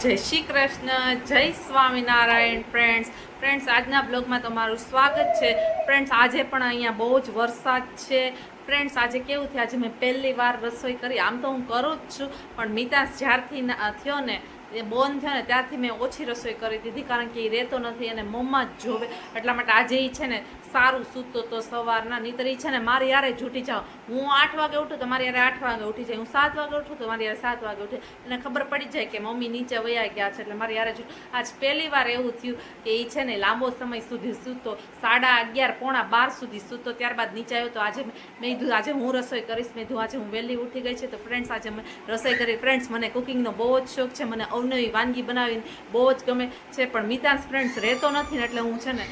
જય શ્રી કૃષ્ણ, જય સ્વામિનારાયણ ફ્રેન્ડ્સ આજના બ્લોગમાં તમારું સ્વાગત છે. ફ્રેન્ડ્સ આજે પણ અહીંયા બહુ જ વરસાદ છે. ફ્રેન્ડ્સ આજે કેવું થયું, આજે મેં પહેલી વાર રસોઈ કરી. આમ તો હું કરું જ છું, પણ મિતાસ જ્યારથી થયો ને એ બોન થયો ને ત્યારથી મેં ઓછી રસોઈ કરી દીધી, કારણ કે એ રહેતો નથી અને મમ્મા જ જોવે. એટલા માટે આજે એ છે ને સારું સૂતો તો સવારના, નહીંતર એ છે ને મારી યારે જ ઉઠી જાઓ. હું 8 વાગે ઉઠું તો મારી યારે 8 વાગે ઉઠી જાય, હું 7 વાગે ઉઠું તો મારી યારે 7 વાગે ઉઠે. એને ખબર પડી જાય કે મમ્મી નીચે વયા ગયા છે, એટલે મારી યારે જ. આજ પહેલી વાર એવું થયું કે એ છે ને લાંબો સમય સુધી સૂતો, 11:30 પોણા 12 સુધી સૂતો, ત્યારબાદ નીચે આવ્યો. તો આજે મેં કીધું આજે હું રસોઈ કરીશ. મેં કીધું આજે હું વહેલી ઉઠી ગઈ છે તો ફ્રેન્ડ્સ આજે મેં રસોઈ કરી. ફ્રેન્ડ્સ મને કુકિંગનો બહુ જ શોખ છે, મને અવનવી વાનગી બનાવીને બહુ જ ગમે છે, પણ મિતાંશ ફ્રેન્ડ્સ રહેતો નથી ને એટલે હું છે ને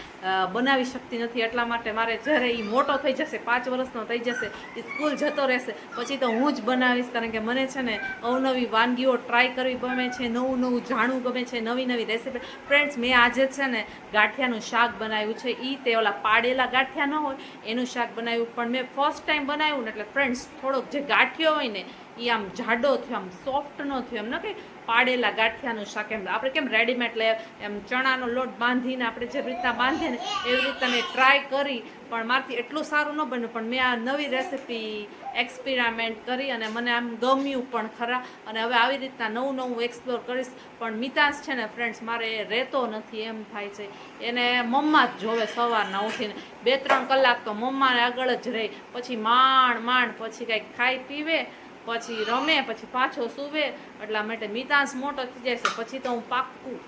બનાવી શકતી નથી. એટલા માટે મારે જ્યારે એ મોટો થઈ જશે, 5 વર્ષનો થઈ જશે, એ સ્કૂલ જતો રહેશે, પછી તો હું જ બનાવીશ. કારણ કે મને છે ને અવનવી વાનગીઓ ટ્રાય કરવી ગમે છે, નવું નવું જાણવું ગમે છે, નવી નવી રેસીપી. ફ્રેન્ડ્સ મેં આજે છે ને ગાંઠિયાનું શાક બનાવ્યું છે. એ તે ઓલા પાડેલા ગાંઠિયા ન હોય એનું શાક બનાવ્યું, પણ મેં ફર્સ્ટ ટાઈમ બનાવ્યું ને એટલે ફ્રેન્ડ્સ થોડોક જે ગાંઠિયો હોય ને એ આમ જાડો થયો, આમ સોફ્ટ ન થયો. એમ ન કે પાડેલા ગાંઠિયાનું શાક એમ આપણે કેમ રેડીમેડ લે એમ ચણાનો લોટ બાંધીને આપણે જે રીતના બાંધીએ ને એવી રીતના મેં ટ્રાય કરી, પણ મારાથી એટલું સારું ન બન્યું. પણ મેં આ નવી રેસીપી એક્સપેરિમેન્ટ કરી અને મને આમ ગમ્યું પણ ખરા. અને હવે આવી રીતના નવું નવું એક્સપ્લોર કરીશ. પણ મિતાંશ છે ને ફ્રેન્ડ્સ મારે રહેતો નથી, એમ થાય છે. એને મમ્મા જ જોવે સવારના ઉઠીને 2-3 કલાક તો મમ્માને આગળ જ રહે, પછી માંડ પછી કંઈક ખાઈ પીવે, પછી રમે, પછી પાછો સૂવે. એટલા માટે મિતાંશ મોટો થઈ જાય છે પછી તો હું પાક્કું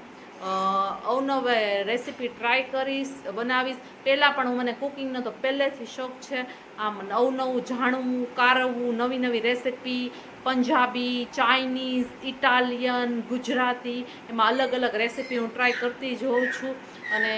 અવનવે રેસીપી ટ્રાય કરીશ, બનાવીશ. પહેલાં પણ મને કુકિંગનો તો પહેલેથી શોખ છે. આમ નવું જાણવું, કારવવું, નવી નવી recipe, Punjabi, Chinese, Italian, Gujarati, એમાં અલગ અલગ રેસીપી હું ટ્રાય કરતી જ હોઉં છું. અને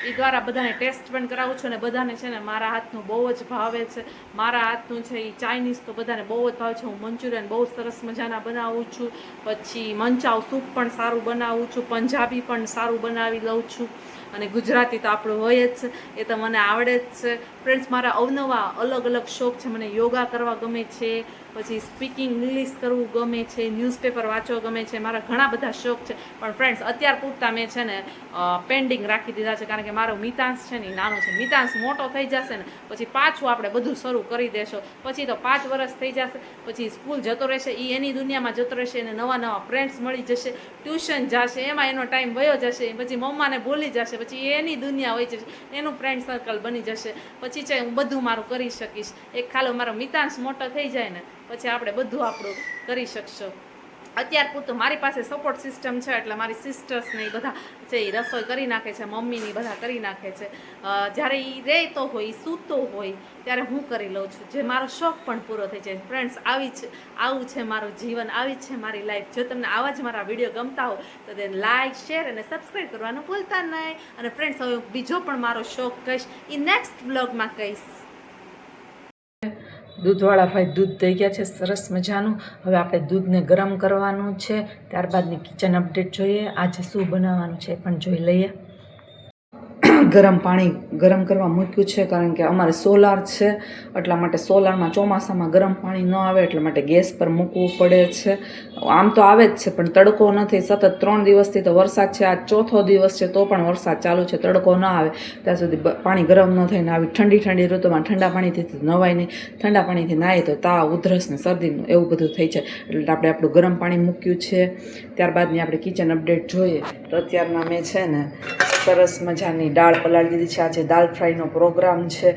એ દ્વારા બધાને ટેસ્ટ પણ કરાવું છું. અને બધાને છે ને મારા હાથનું બહુ જ ભાવે છે. મારા હાથનું છે એ ચાઇનીઝ તો બધાને બહુ જ ભાવે છે. હું મંચુરિયન બહુ સરસ મજાના બનાવું છું, પછી મંચાવ સૂપ પણ સારું બનાવું છું, પંજાબી પણ સારું બનાવી લઉં છું, અને ગુજરાતી તો આપણું હોય જ છે, એ તો મને આવડે જ છે. ફ્રેન્ડ્સ મારા અવનવા અલગ અલગ શોખ છે. મને યોગા કરવા ગમે છે, પછી સ્પીકિંગ ઇંગ્લિશ કરવું ગમે છે, ન્યૂઝપેપર વાંચવા ગમે છે. મારા ઘણા બધા શોખ છે, પણ ફ્રેન્ડ્સ અત્યાર પૂરતા મેં છે ને પેન્ડિંગ રાખી દીધા છે, કારણ કે મારો મિતાંશ છે ને એ નાનો છે. મિતાંશ મોટો થઈ જશે ને પછી પાછું આપણે બધું શરૂ કરી દેશો. પછી તો 5 વર્ષ થઈ જશે, પછી સ્કૂલ જતો રહેશે, એ એની દુનિયામાં જતો રહેશે, એને નવા નવા ફ્રેન્ડ્સ મળી જશે, ટ્યુશન જશે, એમાં એનો ટાઈમ વયો જશે, પછી મમ્માને ભૂલી જશે, પછી એની દુનિયા હોય જશે, એનું ફ્રેન્ડ સર્કલ બની જશે. પછી છે હું બધું મારું કરી શકીશ. એક ખાલો મારો મિતાંશ મોટો થઈ જાય ને પછી આપણે બધું આપણું કરી શકશું. અત્યાર પૂરતું મારી પાસે સપોર્ટ સિસ્ટમ છે, એટલે મારી સિસ્ટર્સને એ બધા છે એ રસોઈ કરી નાખે છે, મમ્મીની બધા કરી નાખે છે. જ્યારે એ રહેતો હોય, એ સૂતો હોય ત્યારે હું કરી લઉં છું, જે મારો શોખ પણ પૂરો થઈ જાય. ફ્રેન્ડ્સ આવું છે મારું જીવન, આવી છે મારી લાઈફ. જો તમને આવા જ મારા વિડીયો ગમતા હોય તો તેને લાઇક, શેર અને સબસ્ક્રાઈબ કરવાનું ભૂલતા નહીં. અને ફ્રેન્ડ્સ હવે બીજો પણ મારો શોખ કહીશ, એ નેક્સ્ટ બ્લોગમાં કહીશ. દૂધવાળા ભાઈ દૂધ દઈ ગયા છે સરસ મજાનું. હવે આપણે દૂધને ગરમ કરવાનું છે, ત્યારબાદની કિચન અપડેટ જોઈએ. આજે શું બનાવવાનું છે એ પણ જોઈ લઈએ. ગરમ પાણી ગરમ કરવા મૂક્યું છે, કારણ કે અમારે સોલાર છે, એટલા માટે સોલારમાં ચોમાસામાં ગરમ પાણી ન આવે, એટલા માટે ગેસ પર મૂકવું પડે છે. આમ તો આવે જ છે, પણ તડકો નથી. સતત 3 દિવસથી તો વરસાદ છે, આ 4થો દિવસ છે તો પણ વરસાદ ચાલુ છે. તડકો ન આવે ત્યાં સુધી પાણી ગરમ ન થઈને આવી ઠંડી ઋતુમાં ઠંડા પાણીથી નવાય નહીં. ઠંડા પાણીથી નાહીએ તો તાવ, ઉધરસ ને શરદીનું એવું બધું થઈ જાય. એટલે આપણે આપણું ગરમ પાણી મૂક્યું છે. ત્યારબાદની આપણે કિચન અપડેટ જોઈએ તો અત્યારના મેં છે ને સરસ મજાની દાળ પલાળી દીધી છે. આજે દાળ ફ્રાયનો પ્રોગ્રામ છે,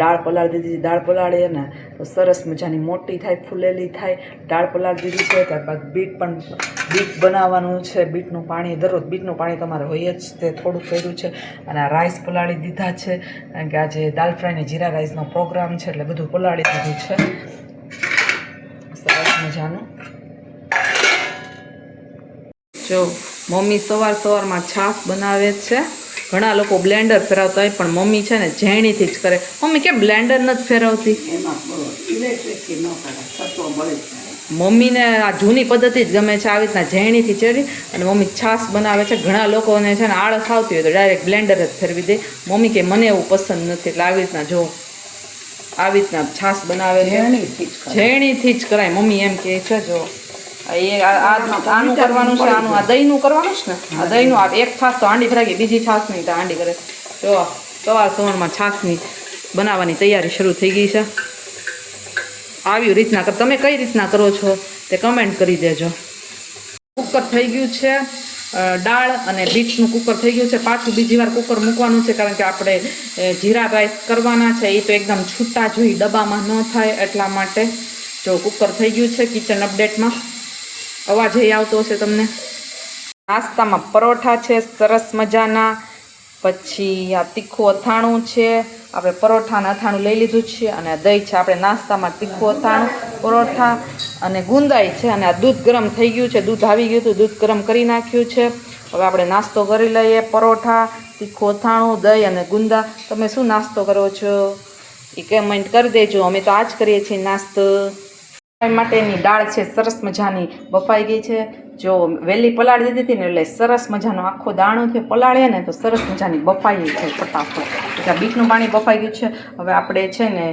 દાળ પલાળી દીધી. દાળ પલાળીએ ને તો સરસ મજાની મોટી થાય, ફૂલેલી થાય. દાળ પલાળી દીધી છે. ત્યારબાદ બીટ બનાવવાનું છે. બીટનું પાણી દરરોજ બીટનું પાણી તમારે હોય જ, તે થોડું કર્યું છે. અને આ રાઈસ પલાળી દીધા છે, કારણ કે આજે દાળ ફ્રાય ને જીરા રાઈસનો પ્રોગ્રામ છે, એટલે બધું પલાળી દીધું છે સરસ મજાનું. જો મમ્મી સવારમાં છાશ બનાવે છે. ઘણા લોકો બ્લેન્ડર ફેરવતા હોય, પણ મમ્મી છે ને ઝેણીથી જ કરે. મમ્મી કેમ બ્લેન્ડર નથી ફેરવતી? મમ્મીને આ જૂની પદ્ધતિ જ ગમે છે, આવી રીતના ઝેણીથી ચડી અને મમ્મી છાશ બનાવે છે. ઘણા લોકોને છે ને આળસ આવતી હોય તો ડાયરેક્ટ બ્લેન્ડર જ ફેરવી દે. મમ્મી કે મને એવું પસંદ નથી, એટલે આવી રીતના જો આવી રીતના છાશ બનાવે છે, ઝેણીથી જ કરાય. મમ્મી એમ કહે છે જો આનું કરવાનું છે, આનું આ દહીંનું કરવાનું છે ને, આ દહીંનું આ એક છાશ તો હાંડી ભરાઈ ગઈ, બીજી છાશ નહીં તો હાંડી કરે. જો સવાર સવારમાં છાશની બનાવવાની તૈયારી શરૂ થઈ ગઈ છે. આવી રીતના તમે કઈ રીતના કરો છો તે કમેન્ટ કરી દેજો. કુકર થઈ ગયું છે, દાળ અને બીટનું કુકર થઈ ગયું છે. પાછું બીજી વાર કુકર મૂકવાનું છે કારણ કે આપણે જીરા રાઈસ કરવાના છે. એ તો એકદમ છૂટા જોઈ ડબ્બામાં ન થાય એટલા માટે. જો કુકર થઈ ગયું છે. કિચન અપડેટમાં અવાજ એ આવતો હશે તમને. નાસ્તામાં પરોઠા છે સરસ મજાના, પછી આ તીખું અથાણું છે. આપણે પરોઠાને અથાણું લઈ લીધું છે અને આ દહીં છે. આપણે નાસ્તામાં તીખું અથાણું, પરોઠા અને ગુંદાઈ છે. અને આ દૂધ ગરમ થઈ ગયું છે, દૂધ આવી ગયું હતું, દૂધ ગરમ કરી નાખ્યું છે. હવે આપણે નાસ્તો કરી લઈએ. પરોઠા, તીખું અથાણું, દહીં અને ગુંદા. તમે શું નાસ્તો કરો છો એ કમેન્ટ કરી દેજો. અમે તો આ જ કરીએ છીએ નાસ્તો. માટેની દાળ છે સરસ મજાની બફાઈ ગઈ છે. જો વહેલી પલાળી દીધી હતી ને એટલે સરસ મજાનો આખો દાણો છે પલાળે ને તો સરસ મજાની બફાઈ છે ફટાફટ. એટલે બીટનું પાણી બફાઈ ગયું છે. હવે આપણે છે ને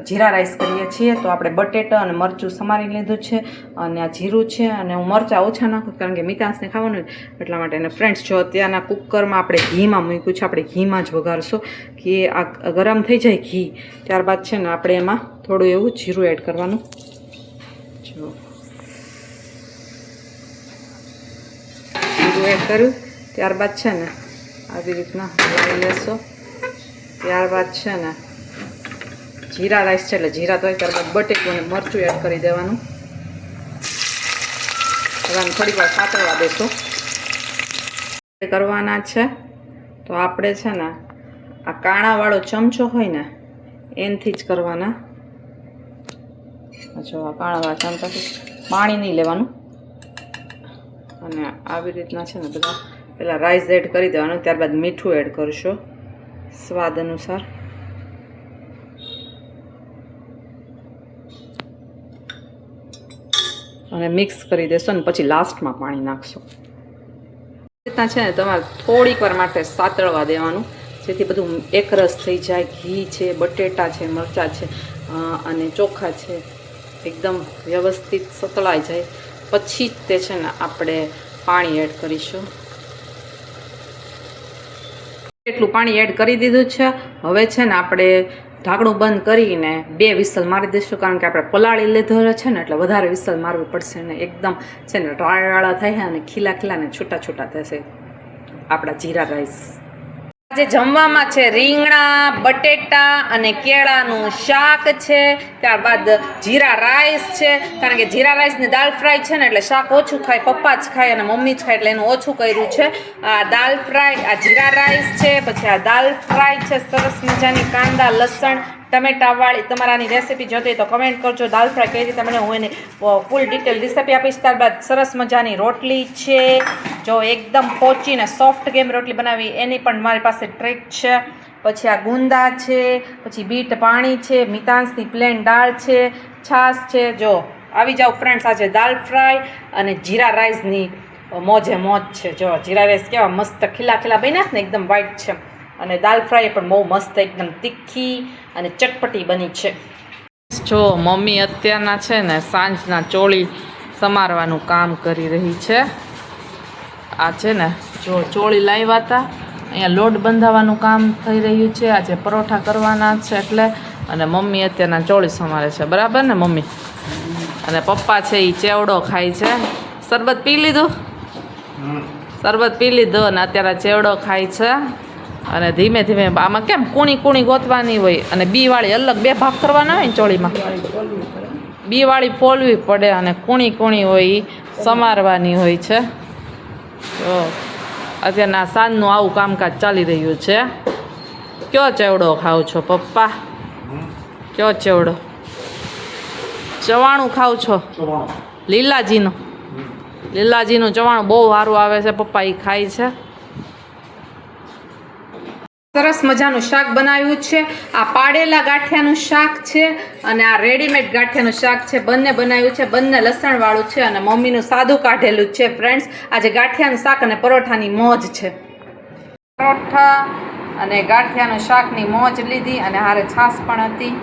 જીરા રાઈસ કરીએ છીએ. તો આપણે બટેટા અને મરચું સમારી લીધું છે અને આ જીરું છે. અને હું મરચાં ઓછા નાખું કારણ કે મિતાંશને ખાવાનું એટલા માટે. અને ફ્રેન્ડ્સ જો અત્યારના કુકરમાં આપણે ઘીમાં મૂક્યું છે. આપણે ઘીમાં જ વઘારશું. ઘી આ ગરમ થઈ જાય ઘી, ત્યારબાદ છે ને આપણે એમાં થોડું એવું જીરું એડ કરવાનું. જો જીરું એડ કર્યું, ત્યારબાદ છે ને આવી રીતના હલાવી લેશો. ત્યારબાદ છે ને જીરા રાઈસ છે એટલે જીરા તો ત્યારબાદ બટેકું અને મરચું એડ કરી દેવાનું. હવે આમ થોડી વાર સાતળવા દેશો કરવાના છે. તો આપણે છે ને આ કાણાવાળો ચમચો હોય ને એનથી જ કરવાના. જો આ કાણાવાળા ચમચાથી પાણી નહીં લેવાનું. અને આવી રીતના છે ને બધા પહેલાં રાઈસ એડ કરી દેવાનું, ત્યારબાદ મીઠું એડ કરશો સ્વાદ અનુસાર. અને મિક્સ કરી દેશો ને પછી લાસ્ટમાં પાણી નાખશો. રીતના છે ને તમારે થોડીક વાર માટે સાતળવા દેવાનું જેથી બધું એકરસ થઈ જાય. ઘી છે, બટેટા છે, મરચાં છે અને ચોખા છે એકદમ વ્યવસ્થિત સતળાઈ જાય પછી જ તે છે ને આપણે પાણી એડ કરીશું. એટલું પાણી એડ કરી દીધું છે. હવે છે ને આપણે ઢાંકણું બંધ કરીને 2 વિસલ મારી દઈશું કારણ કે આપણે પલાળી લીધો છે ને એટલે વધારે વિસલ મારવી પડશે ને એકદમ છે ને ટાળાળા થાય અને ખીલા ખીલા ને છૂટા છૂટા થશે આપણા જીરા રાઈસ. આજે જમવામાં છે રીંગણા, બટેટા અને કેળાનું શાક છે. ત્યારબાદ જીરા રાઈસ છે કારણ કે જીરા રાઈસ ને દાલ ફ્રાય છે ને એટલે શાક ઓછું ખાય, પપ્પા જ ખાય અને મમ્મી જ ખાય એટલે એનું ઓછું કર્યું છે. આ દાલ ફ્રાય, આ જીરા રાઈસ છે, પછી આ દાલ ફ્રાય છે સરસ મજાની કાંદા લસણ ટમેટાવાળી. તમારાની રેસીપી જોતી હોય તો કમેન્ટ કરજો દાલ ફ્રાય કઈ રીતે બને, હું એની ફૂલ ડિટેલ રેસીપી આપીશ. ત્યારબાદ સરસ મજાની રોટલી છે. જો એકદમ પોચીને સોફ્ટ ગેમ રોટલી બનાવી એની પણ મારી પાસે ટ્રીક છે. પછી આ ગુંદા છે, પછી બીટ પાણી છે, મિતાંશની પ્લેન દાળ છે, છાશ છે. જો આવી જાઓ ફ્રેન્ડ્સ, આજે દાલ ફ્રાય અને જીરા રાઈસની મોજે મોજ છે. જો જીરા રાઈસ કેવા મસ્ત ખીલા ખીલા બન્યા ને એકદમ વ્હાઈટ છે. અને દાલ ફ્રાય પણ બહુ મસ્ત એકદમ તીખી અને ચટપટી બની છે. જો મમ્મી અત્યારના છે ને સાંજના ચોળી સમારવાનું કામ કરી રહી છે. આ છે ને જો ચોળી લાવ્યા હતા, અહીંયા લોટ બંધાવવાનું કામ થઈ રહ્યું છે. આજે પરોઠા કરવાના છે એટલે. અને મમ્મી અત્યારના ચોળી સમારે છે, બરાબર ને મમ્મી? અને પપ્પા છે એ ચેવડો ખાય છે. શરબત પી લીધું? શરબત પી લીધું અને અત્યારે ચેવડો ખાય છે. અને ધીમે ધીમે આમાં કેમ કૂણી કૂણી ગોતવાની હોય અને બીવાળી અલગ 2 ભાગ કરવાના હોય ને ચોળીમાં. બીવાળી ફોલવી પડે અને કૂણી કૂણી હોય એ સમારવાની હોય છે. તો અત્યારના સાંજનું આવું કામકાજ ચાલી રહ્યું છે. કયો ચેવડો ખાવ છો પપ્પા? કયો ચેવડો? ચવાણું ખાવ છો? લીલાજીનું? લીલાજીનું ચવાણું બહુ સારું આવે છે, પપ્પા એ ખાય છે. સરસ મજાનું શાક બનાવ્યું છે. આ પાડેલા ગાંઠિયાનું શાક છે અને આ રેડીમેડ ગાંઠિયાનું શાક છે. બંને બનાવ્યું છે, બંને લસણવાળું છે અને મમ્મીનું સાદું કાઢેલું છે. ફ્રેન્ડ્સ આજે ગાંઠિયાનું શાક અને પરોઠાની મોજ છે. પરોઠા અને ગાંઠિયાનું શાકની મોજ લીધી અને હારે છાશ પણ હતી.